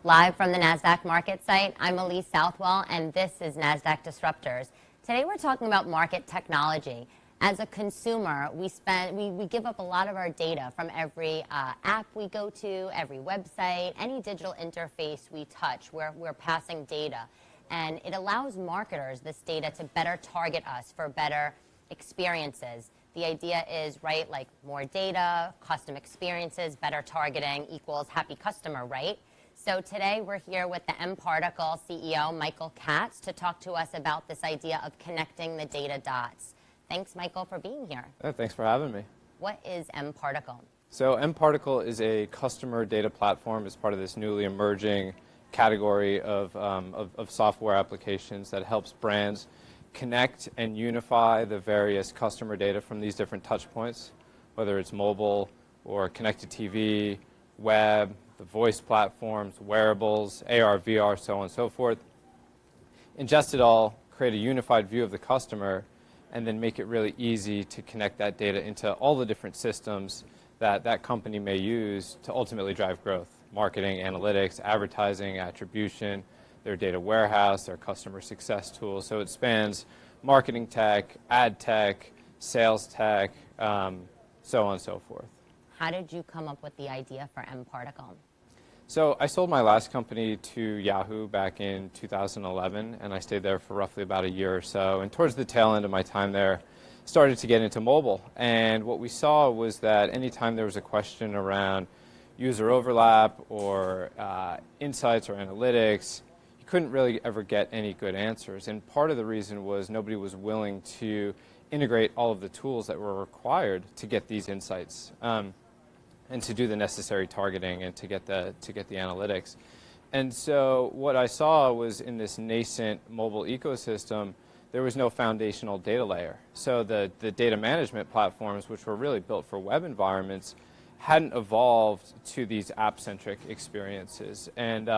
Live from the Nasdaq market site, I'm Elise Southwell, and this is Nasdaq Disruptors. Today we're talking about market technology. As a consumer, we give up a lot of our data from every app we go to, every website, any digital interface we touch, we're passing data. And it allows marketers this data to better target us for better experiences. The idea is, right, like more data, custom experiences, better targeting equals happy customer, right? So today we're here with the mParticle CEO, Michael Katz, to talk to us about this idea of connecting the data dots. Thanks, Michael, for being here. Thanks for having me. What is mParticle? So mParticle is a customer data platform as part of this newly emerging category of software applications that helps brands connect and unify the various customer data from these different touch points, whether it's mobile or connected TV, web, the voice platforms, wearables, AR, VR, so on and so forth. Ingest it all, create a unified view of the customer, and then make it really easy to connect that data into all the different systems that that company may use to ultimately drive growth. Marketing, analytics, advertising, attribution, their data warehouse, their customer success tools. So it spans marketing tech, ad tech, sales tech, so on and so forth. How did you come up with the idea for mParticle? So I sold my last company to Yahoo back in 2011, and I stayed there for roughly about a year or so. And towards the tail end of my time there, started to get into mobile. And what we saw was that anytime there was a question around user overlap or insights or analytics, you couldn't really ever get any good answers. And part of the reason was nobody was willing to integrate all of the tools that were required to get these insights. And to do the necessary targeting and to get the analytics. And so what I saw was in this nascent mobile ecosystem, there was no foundational data layer. So the data management platforms, which were really built for web environments, hadn't evolved to these app-centric experiences. And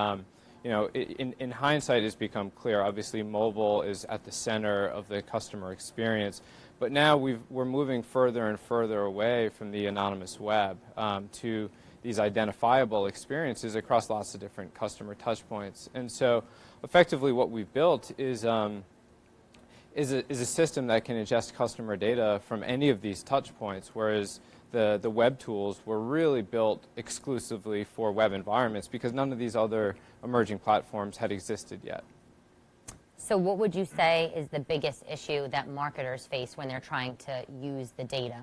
in hindsight, it's become clear. Obviously, mobile is at the center of the customer experience. But now we're moving further and further away from the anonymous web to these identifiable experiences across lots of different customer touch points. And so effectively what we've built is a system that can ingest customer data from any of these touch points, whereas the web tools were really built exclusively for web environments because none of these other emerging platforms had existed yet. So what would you say is the biggest issue that marketers face when they're trying to use the data?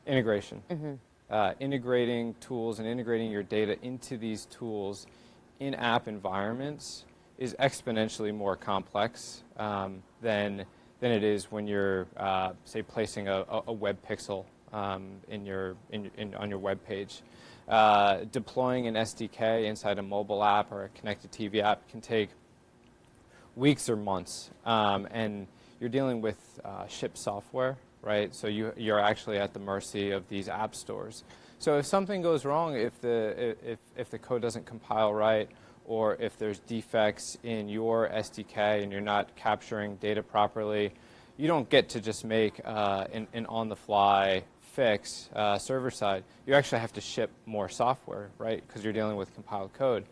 Integration. Mm-hmm. Integrating tools and integrating your data into these tools in app environments is exponentially more complex than it is when you're, say, placing a web pixel on your web page. Deploying an SDK inside a mobile app or a connected TV app can take weeks or months, and you're dealing with shipped software, right? So you're actually at the mercy of these app stores. So if something goes wrong, if the code doesn't compile right, or if there's defects in your SDK and you're not capturing data properly, you don't get to just make an on-the-fly fix server side. You actually have to ship more software, right? Because you're dealing with compiled code.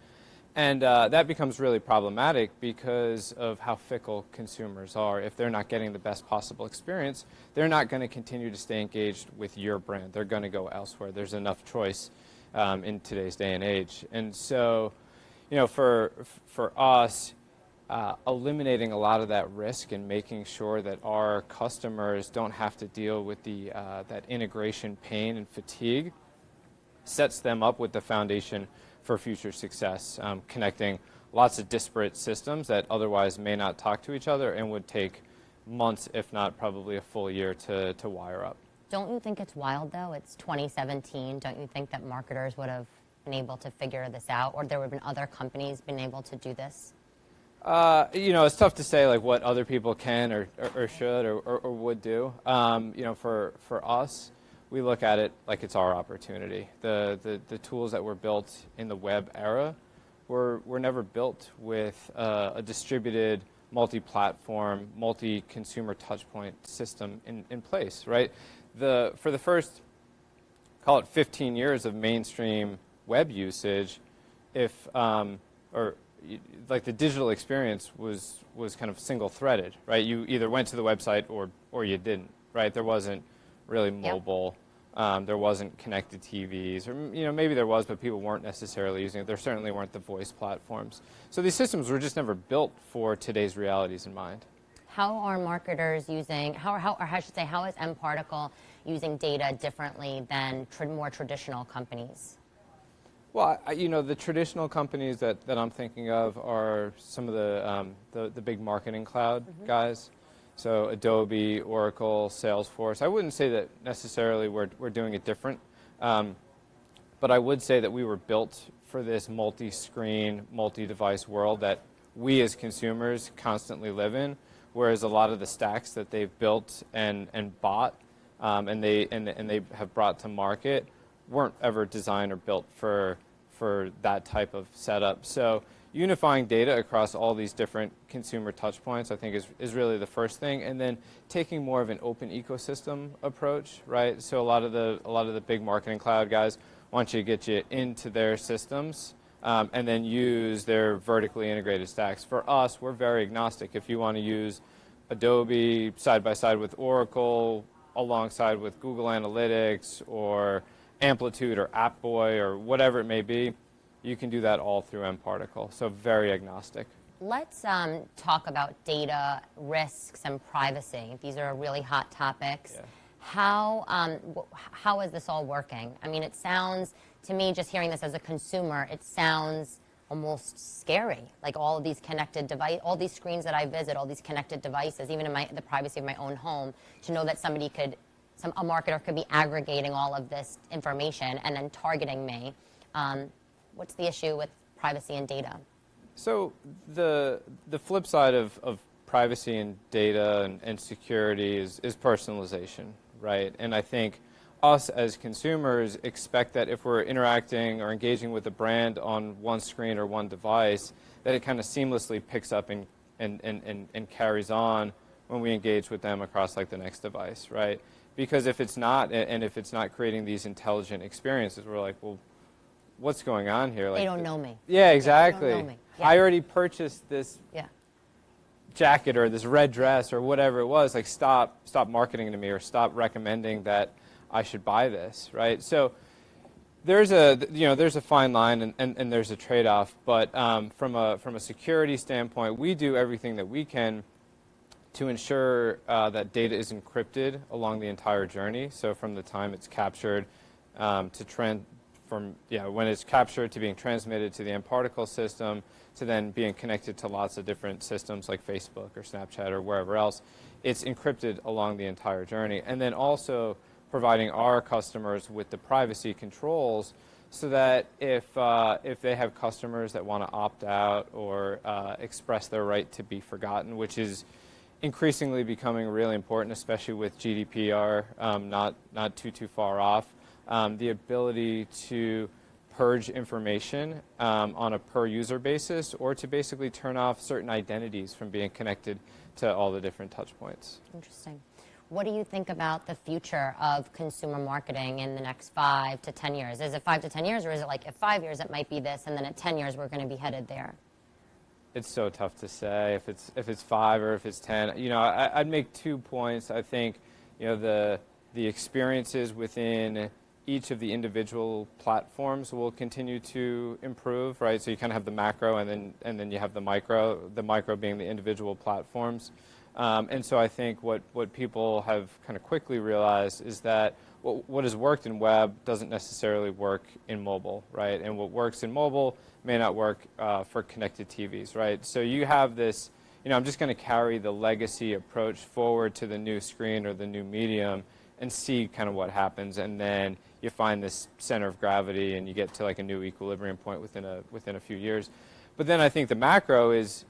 And that becomes really problematic because of how fickle consumers are. If they're not getting the best possible experience, they're not going to continue to stay engaged with your brand. They're going to go elsewhere. There's enough choice in today's day and age. And so, for us, eliminating a lot of that risk and making sure that our customers don't have to deal with that integration pain and fatigue sets them up with the foundation for future success, connecting lots of disparate systems that otherwise may not talk to each other and would take months, if not probably a full year to wire up. Don't you think it's wild, though? It's 2017. Don't you think that marketers would have been able to figure this out, or there would have been other companies been able to do this? It's tough to say like what other people can or should or would do. For us, we look at it like it's our opportunity. The tools that were built in the web era were never built with a distributed, multi-platform, multi-consumer touchpoint system in place, right? For the first, call it 15 years of mainstream web usage, or like the digital experience was kind of single-threaded, right? You either went to the website or you didn't, right? There wasn't really mobile. There wasn't connected TVs, or maybe there was, but people weren't necessarily using it. There certainly weren't the voice platforms. So these systems were just never built for today's realities in mind. How are marketers using, how is mParticle using data differently than more traditional companies? Well, the traditional companies that I'm thinking of are some of the big marketing cloud guys. So Adobe, Oracle, Salesforce. I wouldn't say that necessarily we're doing it different, but I would say that we were built for this multi-screen, multi-device world that we as consumers constantly live in. Whereas a lot of the stacks that they've built and bought and they have brought to market weren't ever designed or built for that type of setup. So unifying data across all these different consumer touch points, I think, is really the first thing, and then taking more of an open ecosystem approach, right? So a lot of the big marketing cloud guys want you to get you into their systems and then use their vertically integrated stacks. For us, we're very agnostic. If you want to use Adobe side by side with Oracle, alongside with Google Analytics or Amplitude or AppBoy or whatever it may be, you can do that all through mParticle. So very agnostic. Let's talk about data risks and privacy. These are really hot topics. Yeah. How is this all working? I mean, it sounds to me, just hearing this as a consumer, it sounds almost scary. Like all of these connected all these screens that I visit, all these connected devices, even in the privacy of my own home, to know that a marketer could be aggregating all of this information and then targeting me. What's the issue with privacy and data? So the flip side of privacy and data and security is personalization, right? And I think us as consumers expect that if we're interacting or engaging with a brand on one screen or one device, that it kind of seamlessly picks up and carries on when we engage with them across like the next device, right? Because if it's not, and if it's not creating these intelligent experiences, we're like, well, what's going on here? Like, they don't know me. Yeah, exactly. They don't know me. Yeah. I already purchased this jacket or this red dress or whatever it was. Like, stop marketing to me, or stop recommending that I should buy this, right? So there's a fine line and there's a trade-off. But from a security standpoint, we do everything that we can to ensure that data is encrypted along the entire journey. So from the time it's captured when it's captured to being transmitted to the mParticle system, to then being connected to lots of different systems like Facebook or Snapchat or wherever else, it's encrypted along the entire journey. And then also providing our customers with the privacy controls so that if they have customers that want to opt out or express their right to be forgotten, which is increasingly becoming really important, especially with GDPR not too far off, the ability to purge information on a per user basis, or to basically turn off certain identities from being connected to all the different touch points. Interesting. What do you think about the future of consumer marketing in the next 5 to 10 years? Is it 5 to 10 years, or is it like at 5 years it might be this, and then at 10 years we're going to be headed there? It's so tough to say if it's 5 or if it's 10. I'd make 2 points. I think the experiences within each of the individual platforms will continue to improve, right? So you kind of have the macro, and then you have the micro being the individual platforms. And so I think what people have kind of quickly realized is that what has worked in web doesn't necessarily work in mobile, right? And what works in mobile may not work for connected TVs, right? So you have this, I'm just going to carry the legacy approach forward to the new screen or the new medium and see kind of what happens, and then you find this center of gravity and you get to like a new equilibrium point within a few years. But then I think the macro is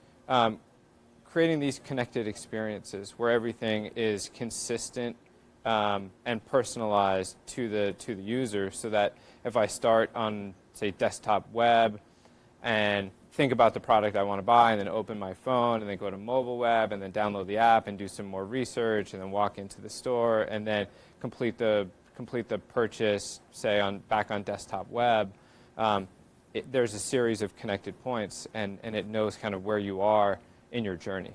creating these connected experiences where everything is consistent and personalized to the user, so that if I start on, say, desktop web and think about the product I want to buy, and then open my phone, and then go to mobile web, and then download the app and do some more research, and then walk into the store, and then complete the purchase, say, back on desktop web, there's a series of connected points, and it knows kind of where you are in your journey.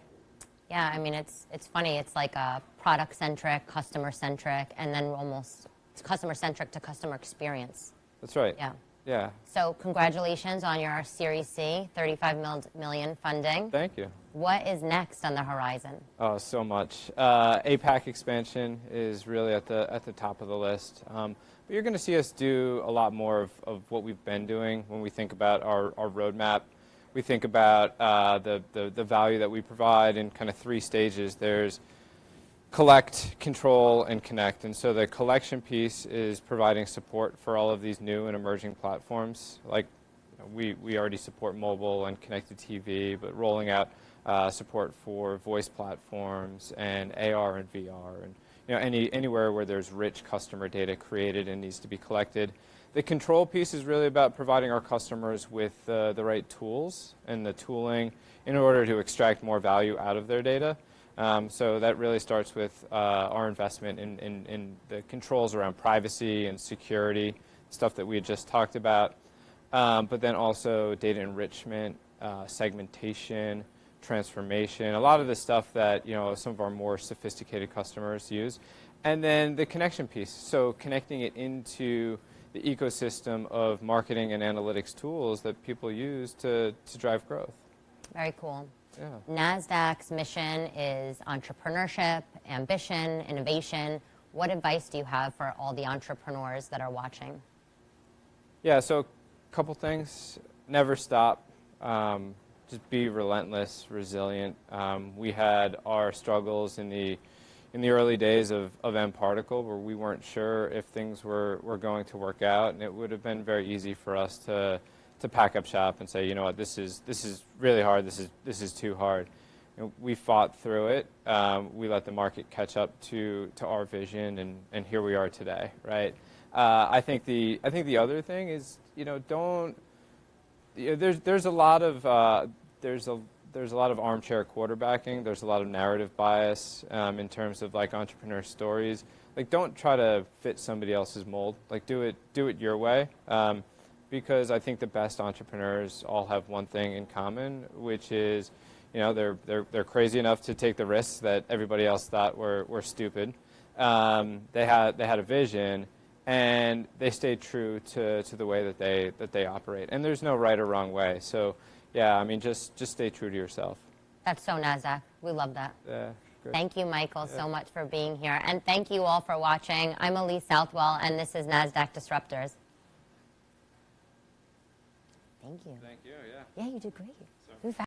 Yeah, I mean, it's funny. It's like a product-centric, customer-centric, and then almost customer-centric to customer experience. That's right. Yeah. Yeah. So congratulations on your Series C, $35 million funding. Thank you. What is next on the horizon? Oh, so much. APAC expansion is really at the top of the list. But you're going to see us do a lot more of what we've been doing when we think about our roadmap. We think about the value that we provide in kind of 3 stages. There's collect, control, and connect. And so the collection piece is providing support for all of these new and emerging platforms. Like, we already support mobile and connected TV, but rolling out support for voice platforms and AR and VR, and anywhere where there's rich customer data created and needs to be collected. The control piece is really about providing our customers with the right tools and the tooling in order to extract more value out of their data. So that really starts with our investment in the controls around privacy and security, stuff that we had just talked about, but then also data enrichment, segmentation, transformation, a lot of the stuff that some of our more sophisticated customers use. And then the connection piece, so connecting it into the ecosystem of marketing and analytics tools that people use to drive growth. Very cool. Yeah. Nasdaq's mission is entrepreneurship, ambition, innovation. What advice do you have for all the entrepreneurs that are watching? Yeah, so a couple things. Never stop. Just be relentless, resilient. We had our struggles in the early days of mParticle, where we weren't sure if things were going to work out, and it would have been very easy for us to pack up shop and say, you know what, this is really hard. This is too hard. We fought through it. We let the market catch up to our vision, and here we are today, right? I think the other thing is, don't. There's a lot of armchair quarterbacking. There's a lot of narrative bias in terms of like entrepreneur stories. Like, don't try to fit somebody else's mold. Like, do it your way. Because I think the best entrepreneurs all have one thing in common, which is, they're crazy enough to take the risks that everybody else thought were stupid. They had a vision, and they stayed true to the way that they operate. And there's no right or wrong way. So, yeah, I mean, just stay true to yourself. That's so Nasdaq. We love that. Yeah. Great. Thank you, Michael, so much for being here. And thank you all for watching. I'm Elise Southwell, and this is Nasdaq Disruptors. Thank you. Thank you, yeah. Yeah, you did great. So.